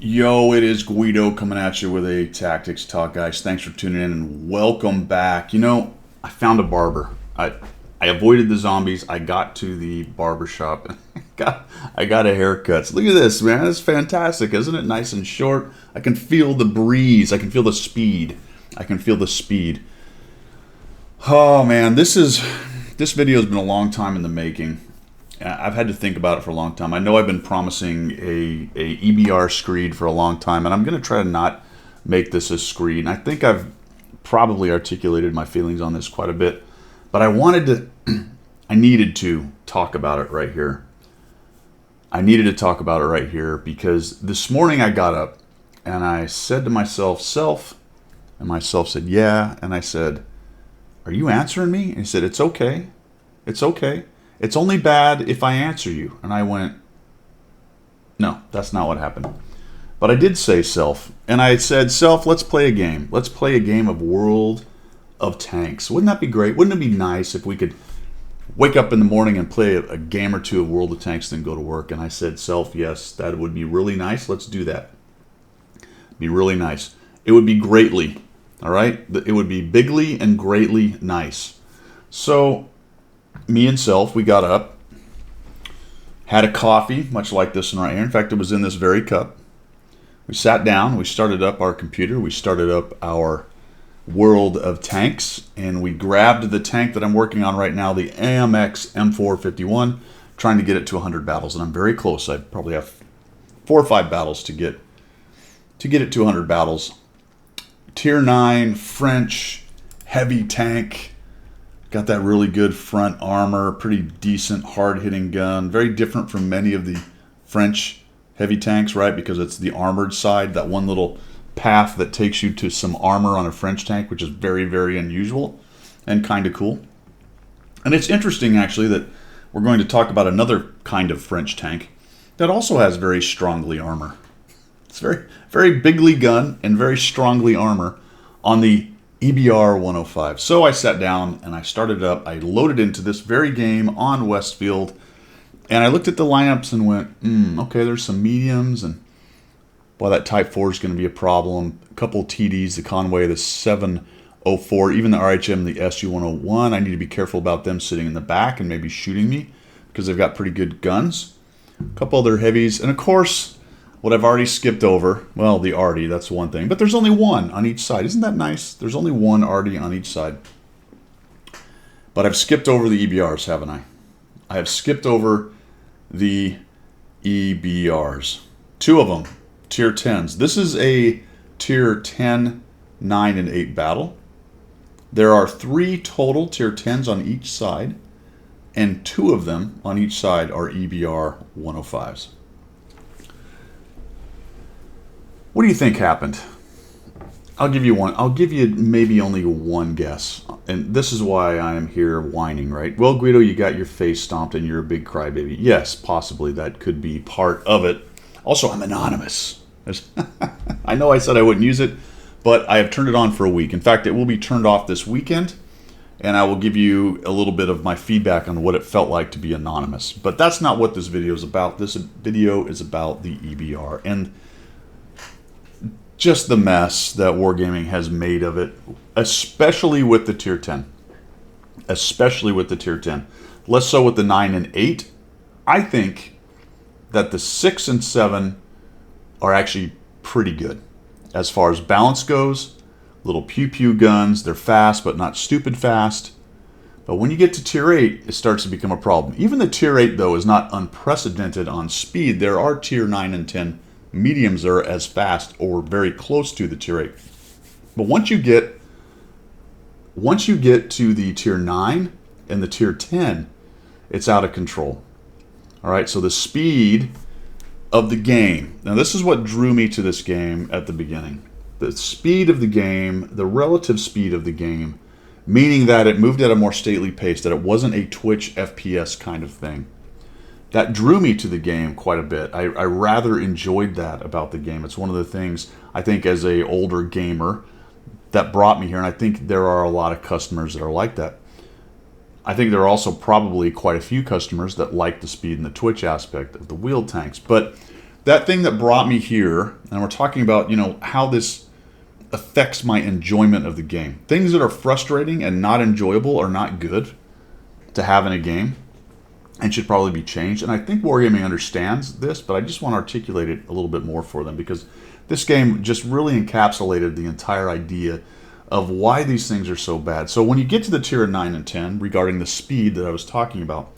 Yo, it is Guido coming at you with a Tactics Talk, guys. Thanks for tuning in and welcome back. I found a barber. I avoided the zombies. I got to the barber shop and I got a haircut. So look at this, man. It's fantastic, isn't it? Nice and short. I can feel the breeze. I can feel the speed. I can feel the speed. Oh man, this video has been a long time in the making. I've had to think about it for a long time. I know I've been promising a EBR screed for a long time, and I'm going to try to not make this a screed. And I think I've probably articulated my feelings on this quite a bit, but I needed to talk about it right here. I needed to talk about it right here because this morning I got up and I said to myself, self, and myself said, yeah. And I said, are you answering me? And he said, it's okay. It's okay. It's only bad if I answer you. And I went, no, that's not what happened. But I did say self. And I said, self, let's play a game. Let's play a game of World of Tanks. Wouldn't that be great? Wouldn't it be nice if we could wake up in the morning and play a game or two of World of Tanks, then go to work? And I said, self, yes, that would be really nice. Let's do that. Be really nice. It would be greatly, all right? It would be bigly and greatly nice. So me and self, we got up, had a coffee, much like this one right here. In fact, it was in this very cup. We sat down, we started up our computer, we started up our World of Tanks, and we grabbed the tank that I'm working on right now, the AMX M451, trying to get it to 100 battles, and I'm very close. I probably have 4 or 5 battles to get it to 100 battles. Tier 9 French heavy tank. Got that really good front armor, pretty decent hard-hitting gun. Very different from many of the French heavy tanks, right? Because it's the armored side, that one little path that takes you to some armor on a French tank, which is very, very unusual and kind of cool. And it's interesting, actually, that we're going to talk about another kind of French tank that also has very strongly armor. It's very, very bigly gun and very strongly armor on the EBR 105. So I sat down and I started up. I loaded into this very game on Westfield, and I looked at the lineups and went, okay, there's some mediums, and boy, that Type 4 is going to be a problem. A couple TDs, the Conway, the 704, even the RHM, the SU-101. I need to be careful about them sitting in the back and maybe shooting me because they've got pretty good guns. A couple other heavies, and of course, what I've already skipped over, well, the Arty, that's one thing. But there's only one on each side. Isn't that nice? There's only one Arty on each side. But I've skipped over the EBRs, haven't I? I have skipped over the EBRs. 2 of them, Tier 10s. This is a Tier 10, 9, and 8 battle. There are 3 total Tier 10s on each side, and 2 of them on each side are EBR 105s. What do you think happened? I'll give you one. I'll give you maybe only one guess. And this is why I am here whining, right? Well, Guido, you got your face stomped and you're a big crybaby. Yes, possibly that could be part of it. Also, I'm anonymous. I know I said I wouldn't use it, but I have turned it on for a week. In fact, it will be turned off this weekend, and I will give you a little bit of my feedback on what it felt like to be anonymous. But that's not what this video is about. This video is about the EBR and just the mess that Wargaming has made of it, especially with the Tier 10. Especially with the Tier 10. Less so with the 9 and 8. I think that the 6 and 7 are actually pretty good. As far as balance goes, little pew-pew guns, they're fast but not stupid fast. But when you get to Tier 8, it starts to become a problem. Even the Tier 8, though, is not unprecedented on speed. There are Tier 9 and 10 mediums are as fast or very close to the Tier 8. But once you get to the Tier 9 and the Tier 10, it's out of control. All right, so the speed of the game. Now this is what drew me to this game at the beginning. The speed of the game, the relative speed of the game, meaning that it moved at a more stately pace, that it wasn't a Twitch FPS kind of thing. That drew me to the game quite a bit. I rather enjoyed that about the game. It's one of the things, I think, as a older gamer that brought me here, and I think there are a lot of customers that are like that. I think there are also probably quite a few customers that like the speed and the twitch aspect of the wheeled tanks. But that thing that brought me here, and we're talking about, how this affects my enjoyment of the game. Things that are frustrating and not enjoyable are not good to have in a game and should probably be changed. And I think Wargaming understands this, but I just want to articulate it a little bit more for them, because this game just really encapsulated the entire idea of why these things are so bad. So when you get to the tier 9 and 10, regarding the speed that I was talking about,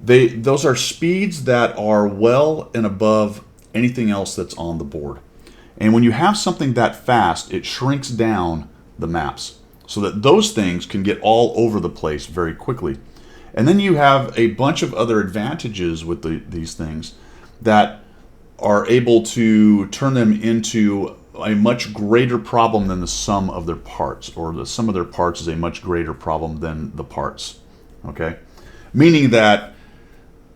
those are speeds that are well and above anything else that's on the board. And when you have something that fast, it shrinks down the maps so that those things can get all over the place very quickly. And then you have a bunch of other advantages with these things that are able to turn them into a much greater problem than the sum of their parts, or the sum of their parts is a much greater problem than the parts. Okay? Meaning that,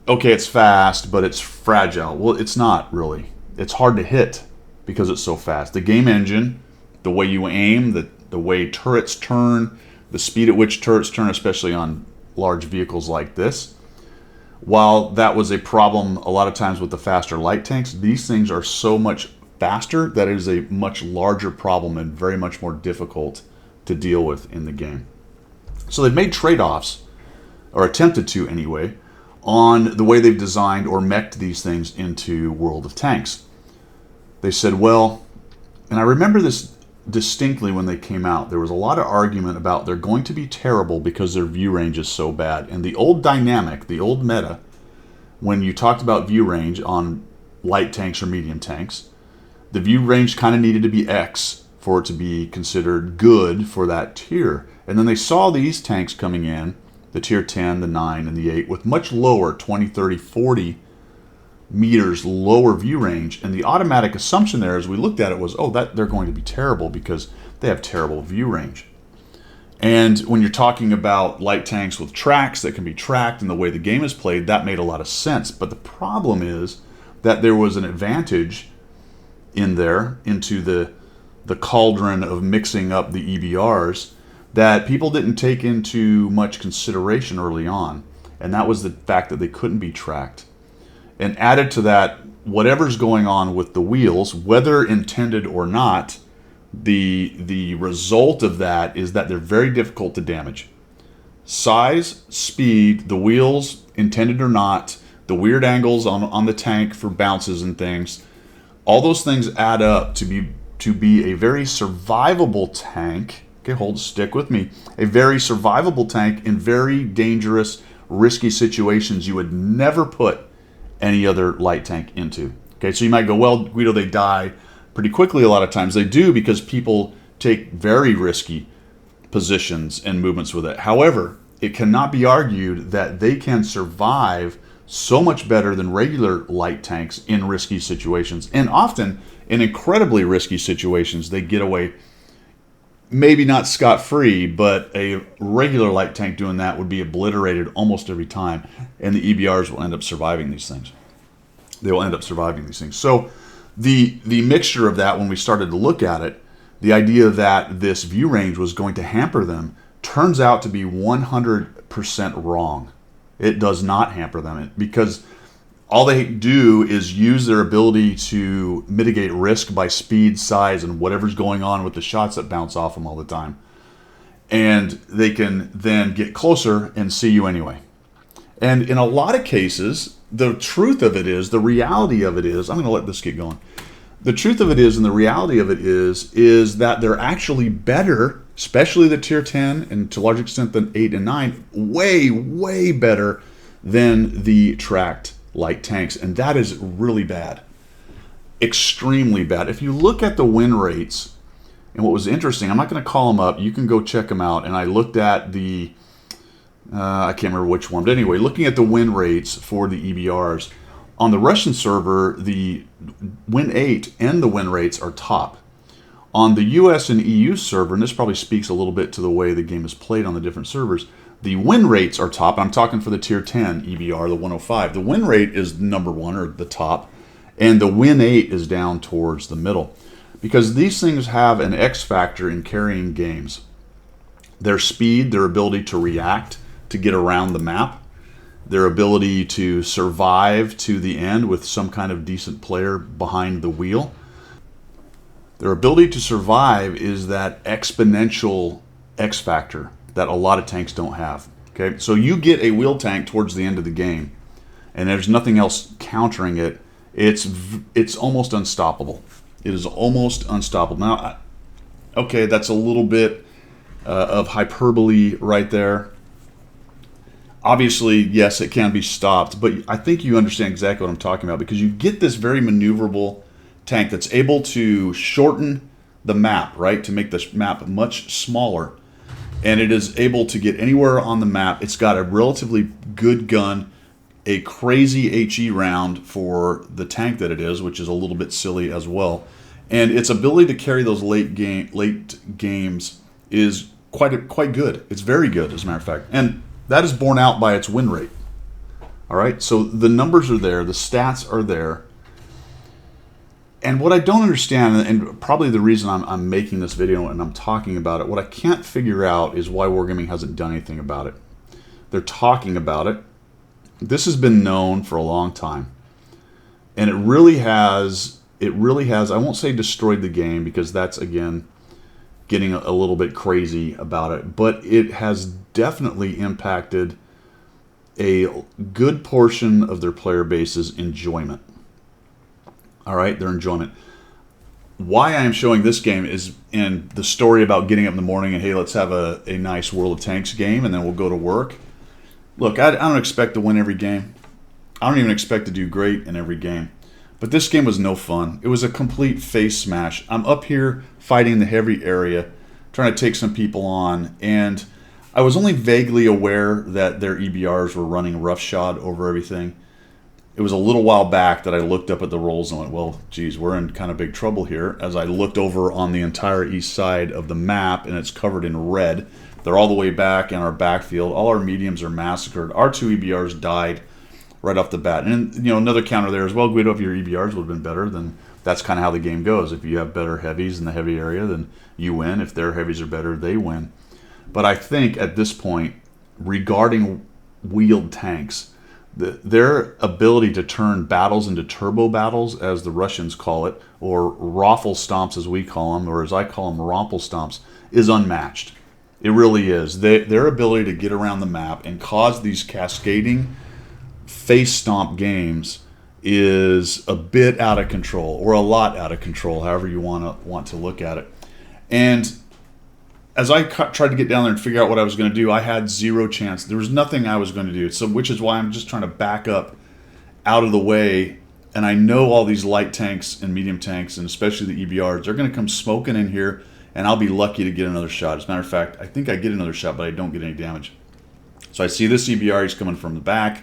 okay, it's fast, but it's fragile. Well, it's not really. It's hard to hit because it's so fast. The game engine, the way you aim, the way turrets turn, the speed at which turrets turn, especially on large vehicles like this, while that was a problem a lot of times with the faster light tanks, these things are so much faster that it is a much larger problem and very much more difficult to deal with in the game. So they've made trade-offs, or attempted to anyway, on the way they've designed or mech'd these things into World of Tanks. They said, well, and I remember this distinctly when they came out, there was a lot of argument about they're going to be terrible because their view range is so bad. And the old dynamic, the old meta, when you talked about view range on light tanks or medium tanks, the view range kind of needed to be X for it to be considered good for that tier. And then they saw these tanks coming in, the tier 10, the 9, and the 8, with much lower, 20, 30, 40 meters lower view range, and the automatic assumption there as we looked at it was, oh, that they're going to be terrible because they have terrible view range. And when you're talking about light tanks with tracks that can be tracked and the way the game is played, that made a lot of sense. But the problem is that there was an advantage in there into the cauldron of mixing up the EBRs that people didn't take into much consideration early on, and that was the fact that they couldn't be tracked. And added to that, whatever's going on with the wheels, whether intended or not, the result of that is that they're very difficult to damage. Size, speed, the wheels, intended or not, the weird angles on the tank for bounces and things, all those things add up to be a very survivable tank. Okay, stick with me. A very survivable tank in very dangerous, risky situations you would never put any other light tank into. Okay, so you might go, well, Guido, they die pretty quickly a lot of times. They do, because people take very risky positions and movements with it. However, it cannot be argued that they can survive so much better than regular light tanks in risky situations. And often, in incredibly risky situations, they get away, maybe not scot-free, but a regular light tank doing that would be obliterated almost every time, and the EBRs will end up surviving these things. They will end up surviving these things. So the mixture of that, when we started to look at it, the idea that this view range was going to hamper them turns out to be 100% wrong. It does not hamper them, because all they do is use their ability to mitigate risk by speed, size, and whatever's going on with the shots that bounce off them all the time. And they can then get closer and see you anyway. And in a lot of cases, the truth of it is, the reality of it is, I'm going to let this get going. The truth of it is, and the reality of it is that they're actually better, especially the tier 10, and to a large extent the 8 and 9, way, way better than the tracked light tanks. And that is really bad. Extremely bad. If you look at the win rates, and what was interesting, I'm not going to call them up, you can go check them out. And I looked at the, I can't remember which one, but anyway, looking at the win rates for the EBRs, on the Russian server, the win 8 and the win rates are top. On the US and EU server, and this probably speaks a little bit to the way the game is played on the different servers, the win rates are top. I'm talking for the tier 10 EBR, the 105. The win rate is number one, or the top, and the win 8 is down towards the middle. Because these things have an X factor in carrying games. Their speed, their ability to react, to get around the map, their ability to survive to the end with some kind of decent player behind the wheel. Their ability to survive is that exponential X factor that a lot of tanks don't have. Okay, so you get a wheel tank towards the end of the game, and there's nothing else countering it. It's almost unstoppable. It is almost unstoppable. Now, okay, that's a little bit of hyperbole right there. Obviously, yes, it can be stopped, but I think you understand exactly what I'm talking about, because you get this very maneuverable tank that's able to shorten the map, right, to make the map much smaller, and it is able to get anywhere on the map. It's got a relatively good gun, a crazy HE round for the tank that it is, which is a little bit silly as well, and its ability to carry those late games is quite good. It's very good, as a matter of fact, and that is borne out by its win rate. All right, so the numbers are there, the stats are there. And what I don't understand, and probably the reason I'm making this video and I'm talking about it, what I can't figure out is why Wargaming hasn't done anything about it. They're talking about it. This has been known for a long time. And it really has, I won't say destroyed the game, because that's, again, getting a little bit crazy about it, but it has definitely impacted a good portion of their player base's enjoyment. All right, their enjoyment. Why I am showing this game is in the story about getting up in the morning and, hey, let's have a nice World of Tanks game and then we'll go to work. Look, I don't expect to win every game. I don't even expect to do great in every game. But this game was no fun. It was a complete face smash. I'm up here fighting the heavy area, trying to take some people on, and I was only vaguely aware that their EBRs were running roughshod over everything. It was a little while back that I looked up at the rolls and went, well, geez, we're in kind of big trouble here, as I looked over on the entire east side of the map, and it's covered in red. They're all the way back in our backfield. All our mediums are massacred. Our two EBRs died right off the bat. And, you know, another counter there as well, Guido, if your EBRs would have been better, then that's kind of how the game goes. If you have better heavies in the heavy area, then you win. If their heavies are better, they win. But I think at this point, regarding wheeled tanks, their ability to turn battles into turbo battles, as the Russians call it, or raffle stomps as we call them, or as I call them, romple stomps, is unmatched. It really is. Their ability to get around the map and cause these cascading face stomp games is a bit out of control, or a lot out of control, however you want to look at it. And as I tried to get down there and figure out what I was going to do, I had zero chance. There was nothing I was going to do. So, which is why I'm just trying to back up out of the way. And I know all these light tanks and medium tanks, and especially the EBRs, they're going to come smoking in here, and I'll be lucky to get another shot. As a matter of fact, I think I get another shot, but I don't get any damage. So I see this EBR, he's coming from the back.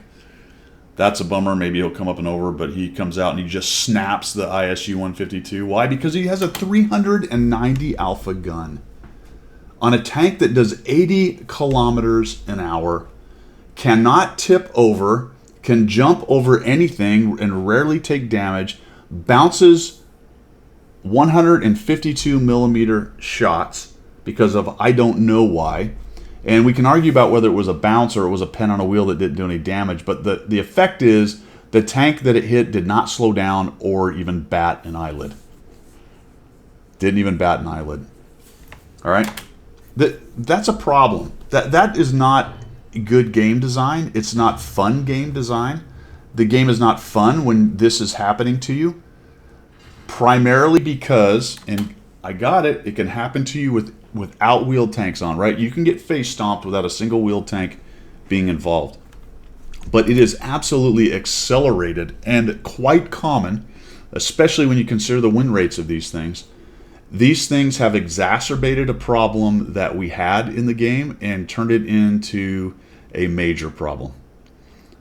That's a bummer. Maybe he'll come up and over, but he comes out and he just snaps the ISU-152. Why? Because he has a 390 alpha gun on a tank that does 80 kilometers an hour, cannot tip over, can jump over anything and rarely take damage, bounces 152 millimeter shots because of I don't know why. And we can argue about whether it was a bounce or it was a pen on a wheel that didn't do any damage, but the effect is the tank that it hit did not slow down or even bat an eyelid. Didn't even bat an eyelid. All right? That's a problem. That is not good game design. It's not fun game design. The game is not fun when this is happening to you. Primarily because, and I got it, it can happen to you without wheeled tanks on, right? You can get face stomped without a single wheeled tank being involved. But it is absolutely accelerated and quite common, especially when you consider the win rates of these things. These things have exacerbated a problem that we had in the game and turned it into a major problem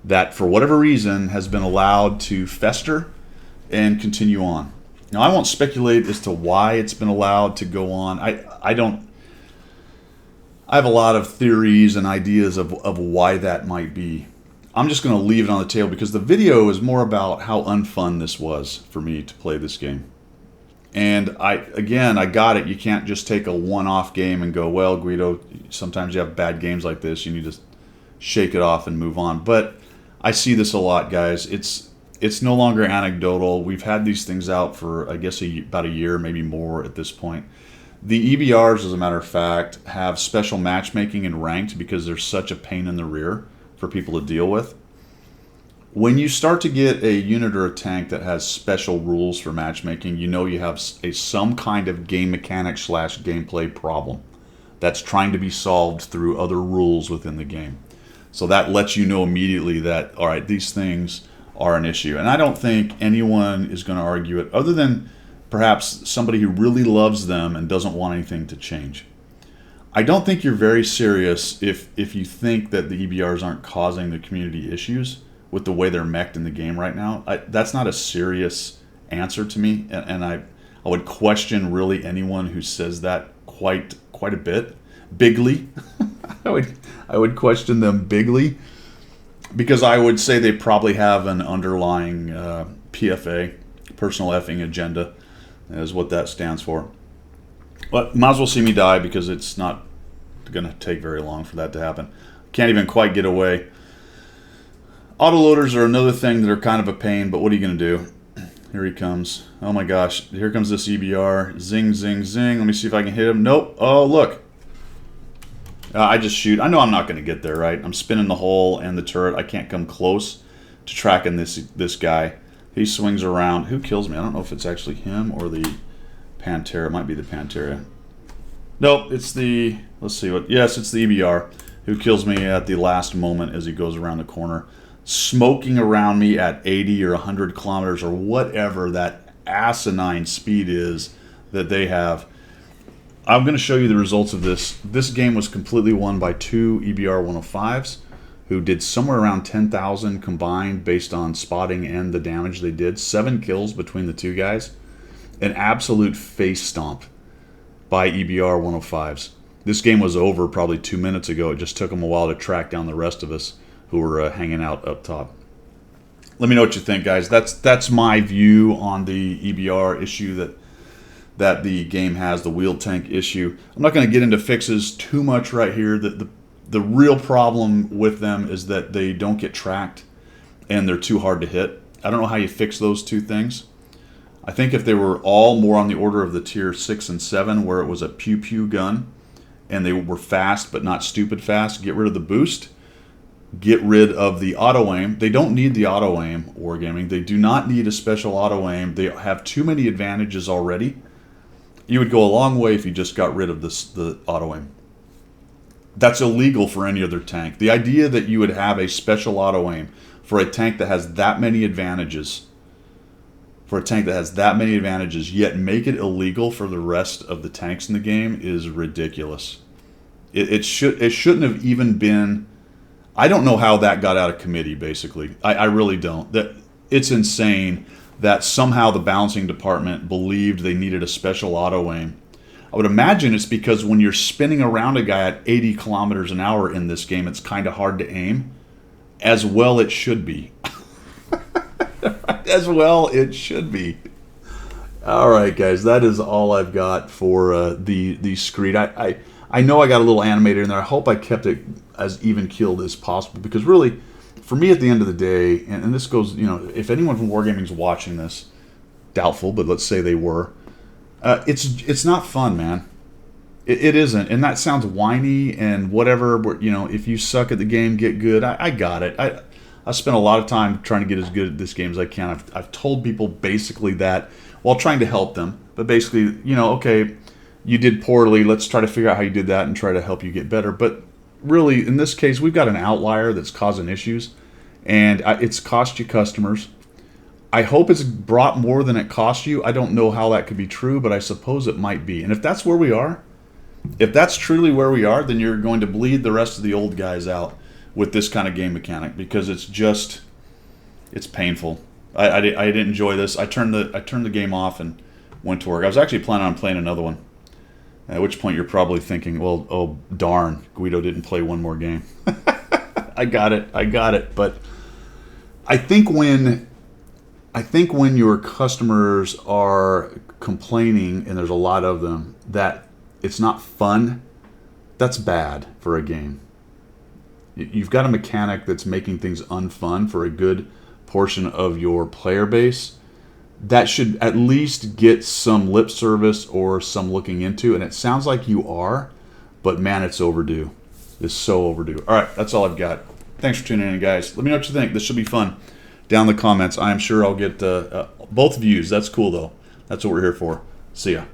that, for whatever reason, has been allowed to fester and continue on. Now, I won't speculate as to why it's been allowed to go on. I have a lot of theories and ideas of why that might be. I'm just going to leave it on the table because the video is more about how unfun this was for me to play this game. And I got it. You can't just take a one-off game and go, well, Guido, sometimes you have bad games like this. You need to shake it off and move on. But I see this a lot, guys. It's no longer anecdotal. We've had these things out for, I guess, about a year, maybe more at this point. The EBRs, as a matter of fact, have special matchmaking and ranked because they're such a pain in the rear for people to deal with. When you start to get a unit or a tank that has special rules for matchmaking, you know you have some kind of game mechanic / gameplay problem that's trying to be solved through other rules within the game. So that lets you know immediately that, all right, these things are an issue. And I don't think anyone is going to argue it other than perhaps somebody who really loves them and doesn't want anything to change. I don't think you're very serious if you think that the EBRs aren't causing the community issues with the way they're mech'd in the game right now. That's not a serious answer to me, and I would question really anyone who says that quite a bit. Bigly. I would question them bigly, because I would say they probably have an underlying PFA, personal effing agenda, is what that stands for. But might as well see me die, because it's not going to take very long for that to happen. Can't even quite get away. Autoloaders are another thing that are kind of a pain, but what are you going to do? Here he comes. Oh my gosh, here comes this EBR. Zing, zing, zing. Let me see if I can hit him. Nope. Oh, look. I just shoot. I know I'm not going to get there, right? I'm spinning the hole and the turret. I can't come close to tracking this guy. He swings around. Who kills me? I don't know if it's actually him or the Pantera. It might be the Pantera. Nope, it's the... Let's see what... Yes, it's the EBR who kills me at the last moment as he goes around the corner, smoking around me at 80 or 100 kilometers or whatever that asinine speed is that they have. I'm going to show you the results of this. This game was completely won by two EBR 105s who did somewhere around 10,000 combined based on spotting and the damage they did. 7 kills between the two guys. An absolute face stomp by EBR 105s. This game was over probably 2 minutes ago. It just took them a while to track down the rest of us who were hanging out up top. Let me know what you think, guys. That's my view on the EBR issue that the game has, the wheel tank issue. I'm not going to get into fixes too much right here. The real problem with them is that they don't get tracked and they're too hard to hit. I don't know how you fix those two things. I think if they were all more on the order of the tier 6 and 7, where it was a pew-pew gun and they were fast but not stupid fast, get rid of the boost, get rid of the auto-aim. They don't need the auto-aim, Wargaming. They do not need a special auto-aim. They have too many advantages already. You would go a long way if you just got rid of the auto-aim. That's illegal for any other tank. The idea that you would have a special auto-aim for a tank that has that many advantages, yet make it illegal for the rest of the tanks in the game is ridiculous. It shouldn't have even been... I don't know how that got out of committee, basically. I really don't. It's insane that somehow the balancing department believed they needed a special auto-aim. I would imagine it's because when you're spinning around a guy at 80 kilometers an hour in this game, it's kind of hard to aim. As well it should be. As well it should be. All right, guys, that is all I've got for the screed. I know I got a little animated in there. I hope I kept it as even keeled as possible, because really, for me at the end of the day, and this goes, if anyone from Wargaming is watching this, doubtful, but let's say they were, it's not fun, man. It isn't, and that sounds whiny and whatever. If you suck at the game, get good. I got it. I spent a lot of time trying to get as good at this game as I can. I've told people basically that while trying to help them, but basically, okay, you did poorly. Let's try to figure out how you did that and try to help you get better. But really, in this case, we've got an outlier that's causing issues, and it's cost you customers. I hope it's brought more than it cost you. I don't know how that could be true, but I suppose it might be. And if that's where we are, if that's truly where we are, then you're going to bleed the rest of the old guys out with this kind of game mechanic, because it's painful. I didn't enjoy this. I turned the game off and went to work. I was actually planning on playing another one. At which point you're probably thinking, well, oh darn, Guido didn't play one more game. I got it. But I think when your customers are complaining, and there's a lot of them, that it's not fun, that's bad for a game. You've got a mechanic that's making things unfun for a good portion of your player base. That should at least get some lip service or some looking into, and it sounds like you are, but man, it's overdue. It's so overdue. All right, that's all I've got. Thanks for tuning in, guys. Let me know what you think. This should be fun. Down in the comments, I am sure I'll get both views. That's cool, though. That's what we're here for. See ya.